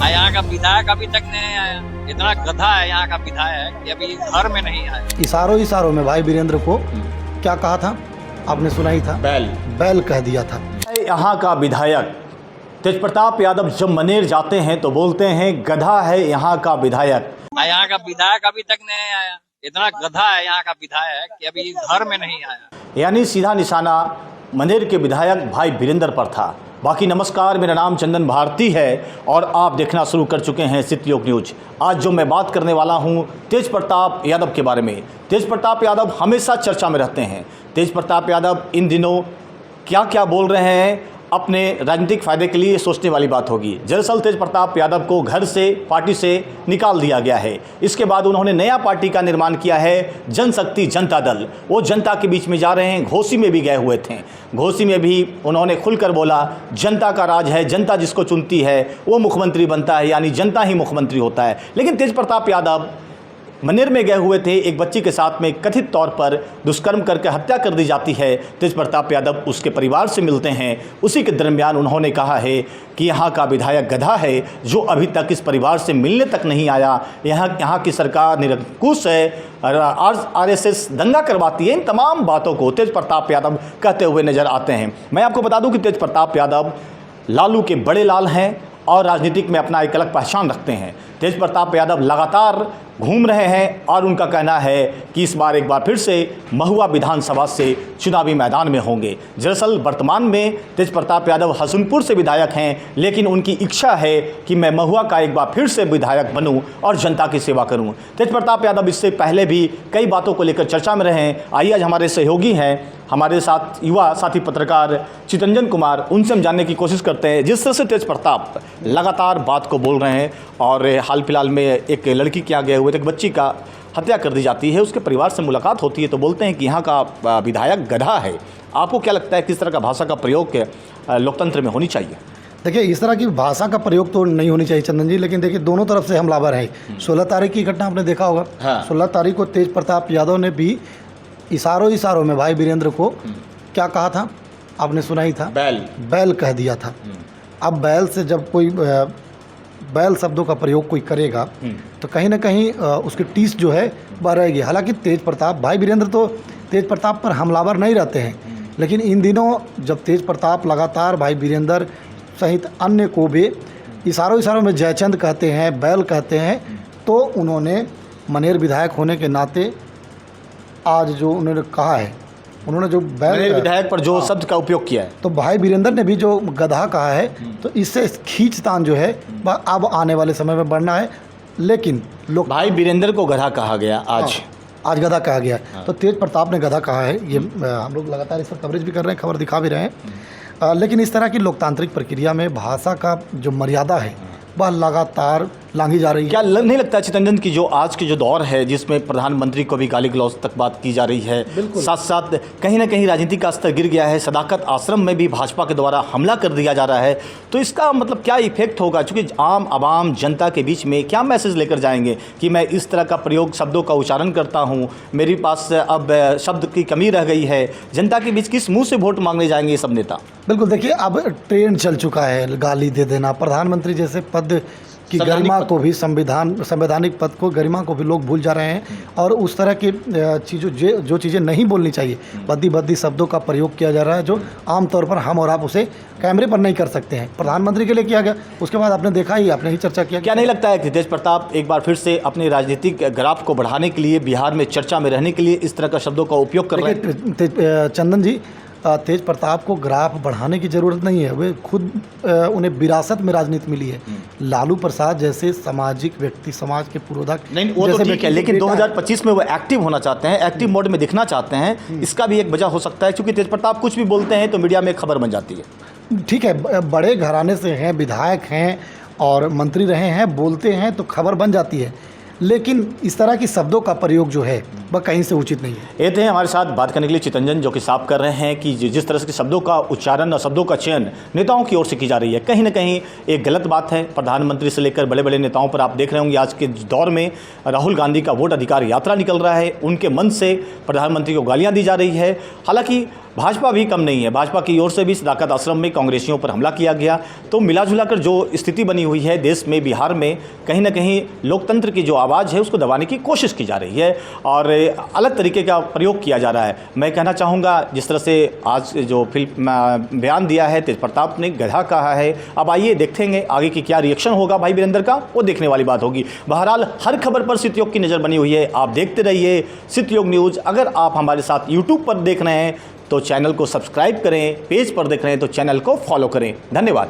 यहाँ का विधायक अभी तक नहीं आया। इतना गधा है यहाँ का विधायक कि अभी घर में नहीं आया। इशारों में भाई वीरेंद्र को क्या कहा था, आपने सुना ही था, बैल कह दिया था। यहाँ का विधायक तेज प्रताप यादव जब मनेर जाते हैं तो बोलते हैं गधा है यहाँ का विधायक। यहाँ का विधायक अभी तक नहीं आया। इतना गधा है यहाँ का विधायक कि अभी घर में नहीं आया। यानी सीधा निशाना मनेर के विधायक भाई वीरेंद्र पर था। बाकी नमस्कार, मेरा नाम चंदन भारती है और आप देखना शुरू कर चुके हैं सिटी न्यूज। आज जो मैं बात करने वाला हूं तेज प्रताप यादव के बारे में। तेज प्रताप यादव हमेशा चर्चा में रहते हैं। तेज प्रताप यादव इन दिनों क्या क्या बोल रहे हैं, अपने राजनीतिक फायदे के लिए सोचने वाली बात होगी। दरअसल तेज प्रताप यादव को घर से, पार्टी से निकाल दिया गया है। इसके बाद उन्होंने नया पार्टी का निर्माण किया है, जनशक्ति जनता दल। वो जनता के बीच में जा रहे हैं। घोसी में भी गए हुए थे। घोसी में भी उन्होंने खुलकर बोला, जनता का राज है, जनता जिसको चुनती है वो मुख्यमंत्री बनता है, यानी जनता ही मुख्यमंत्री होता है। लेकिन तेज प्रताप यादव मनेर में गए हुए थे। एक बच्ची के साथ में कथित तौर पर दुष्कर्म करके हत्या कर दी जाती है। तेज प्रताप यादव उसके परिवार से मिलते हैं। उसी के दरमियान उन्होंने कहा है कि यहाँ का विधायक गधा है जो अभी तक इस परिवार से मिलने तक नहीं आया। यहाँ की सरकार निरंकुश है, RSS दंगा करवाती है। इन तमाम बातों को तेज प्रताप यादव कहते हुए नजर आते हैं। मैं आपको बता दूं कि तेज प्रताप यादव लालू के बड़े लाल हैं और राजनीतिक में अपना एक अलग पहचान रखते हैं। तेज प्रताप यादव लगातार घूम रहे हैं और उनका कहना है कि इस बार एक बार फिर से महुआ विधानसभा से चुनावी मैदान में होंगे। दरअसल वर्तमान में तेज प्रताप यादव हसनपुर से विधायक हैं, लेकिन उनकी इच्छा है कि मैं महुआ का एक बार फिर से विधायक बनूं और जनता की सेवा करूं। तेज प्रताप यादव इससे पहले भी कई बातों को लेकर चर्चा में रहे हैं। आइए आज हमारे सहयोगी हैं, हमारे साथ युवा साथी पत्रकार चितरंजन कुमार, उनसे हम जानने की कोशिश करते हैं जिस तरह से तेज प्रताप लगातार बात को बोल रहे हैं। और हाल फिलहाल में एक लड़की के यहाँ गए हुए थे, एक बच्ची का हत्या कर दी जाती है, उसके परिवार से मुलाकात होती है तो बोलते हैं कि यहाँ का विधायक गधा है। आपको क्या लगता है किस तरह का भाषा का प्रयोग लोकतंत्र में होनी चाहिए? देखिए, इस तरह की भाषा का प्रयोग तो नहीं होनी चाहिए चंदन जी, लेकिन देखिए दोनों तरफ से हमलावर है। 16 तारीख की घटना आपने देखा होगा। हाँ। 16 तारीख को तेज प्रताप यादव ने भी इशारों में भाई वीरेंद्र को क्या कहा था, आपने सुना ही था, बैल कह दिया था। अब बैल से जब कोई बैल शब्दों का प्रयोग कोई करेगा तो कहीं ना कहीं उसकी टीस जो है वह रहेगी। हालांकि तेज प्रताप भाई वीरेंद्र तो तेज प्रताप पर हमलावर नहीं रहते हैं, लेकिन इन दिनों जब तेज प्रताप लगातार भाई वीरेंद्र सहित अन्य को भी इशारों में जयचंद कहते हैं, बैल कहते हैं, तो उन्होंने मनेर विधायक होने के नाते आज जो उन्होंने कहा है, उन्होंने जो बैल विधायक पर जो शब्द का उपयोग किया है, तो भाई वीरेंद्र ने भी जो गधा कहा है, तो इससे खींचतान जो है अब आने वाले समय में बढ़ना है। लेकिन लोग भाई वीरेंद्र को गधा कहा गया, आज गधा कहा गया। तो तेज प्रताप ने गधा कहा है। ये हम लोग लगातार इस पर कवरेज भी कर रहे हैं, खबर दिखा भी रहे हैं। लेकिन इस तरह की लोकतांत्रिक प्रक्रिया में भाषा का जो मर्यादा है वह लगातार लांघी जा रही है। क्या नहीं लगता चितरंजन की जो आज के जो दौर है जिसमें प्रधानमंत्री को भी गाली गलौज तक बात की जा रही है, साथ साथ कहीं ना कहीं राजनीति का स्तर गिर गया है, सदाकत आश्रम में भी भाजपा के द्वारा हमला कर दिया जा रहा है, तो इसका मतलब क्या इफेक्ट होगा? क्योंकि आम आवाम जनता के बीच में क्या मैसेज लेकर जाएंगे कि मैं इस तरह का प्रयोग शब्दों का उच्चारण करता हूँ, मेरे पास अब शब्द की कमी रह गई है, जनता के बीच किस मुँह से वोट मांगने जाएंगे ये सब नेता? बिल्कुल, देखिए अब ट्रेंड चल चुका है गाली दे देना। प्रधानमंत्री जैसे पद की गरिमा को भी, संवैधानिक पद को, गरिमा को भी लोग भूल जा रहे हैं और उस तरह की चीज़ों जो चीज़ें नहीं बोलनी चाहिए, बद्दी शब्दों का प्रयोग किया जा रहा है, जो आमतौर पर हम और आप उसे कैमरे पर नहीं कर सकते हैं। प्रधानमंत्री के लिए किया गया, उसके बाद आपने देखा ही, आपने ही चर्चा किया। क्या नहीं लगता है कि तेज प्रताप एक बार फिर से अपने राजनीतिक ग्राफ को बढ़ाने के लिए, बिहार में चर्चा में रहने के लिए इस तरह का शब्दों का उपयोग कर रहे हैं? चंदन जी, तेज प्रताप को ग्राफ बढ़ाने की ज़रूरत नहीं है, वे खुद उन्हें विरासत में राजनीति मिली है। लालू प्रसाद जैसे सामाजिक व्यक्ति, समाज के पुरोधा नहीं, वो तो ठीक है, लेकिन 2025 में वो एक्टिव होना चाहते हैं, एक्टिव मोड में दिखना चाहते हैं। इसका भी एक वजह हो सकता है क्योंकि तेज प्रताप कुछ भी बोलते हैं तो मीडिया में खबर बन जाती है। ठीक है, बड़े घराने से हैं, विधायक हैं और मंत्री रहे हैं, बोलते हैं तो खबर बन जाती है, लेकिन इस तरह की शब्दों का प्रयोग जो है वह कहीं से उचित नहीं है। ये थे हमारे साथ बात करने के लिए चितरंजन, जो कि साफ कर रहे हैं कि जिस तरह से शब्दों का उच्चारण और शब्दों का चयन नेताओं की ओर से की जा रही है, कहीं ना कहीं एक गलत बात है। प्रधानमंत्री से लेकर बड़े बड़े नेताओं पर आप देख रहे होंगे आज के दौर में राहुल गांधी का वोट अधिकार यात्रा निकल रहा है, उनके मन से प्रधानमंत्री को गालियाँ दी जा रही है। हालांकि भाजपा भी कम नहीं है। भाजपा की ओर से भी सदाकत आश्रम में कांग्रेसियों पर हमला किया गया। तो मिला जुला कर जो स्थिति बनी हुई है देश में, बिहार में, कहीं ना कहीं लोकतंत्र की जो आवाज़ है उसको दबाने की कोशिश की जा रही है और अलग तरीके का प्रयोग किया जा रहा है। मैं कहना चाहूँगा जिस तरह से आज जो फिल्म बयान दिया है तेज प्रताप ने, गधा कहा है। अब आइए देखेंगे आगे की क्या रिएक्शन होगा भाई वीरेंद्र का, वो देखने वाली बात होगी। बहरहाल हर खबर पर सितयोग की नज़र बनी हुई है। आप देखते रहिए सितयोग न्यूज़। अगर आप हमारे साथ यूट्यूब पर देख रहे हैं तो चैनल को सब्सक्राइब करें, पेज पर देख रहे हैं तो चैनल को फॉलो करें। धन्यवाद।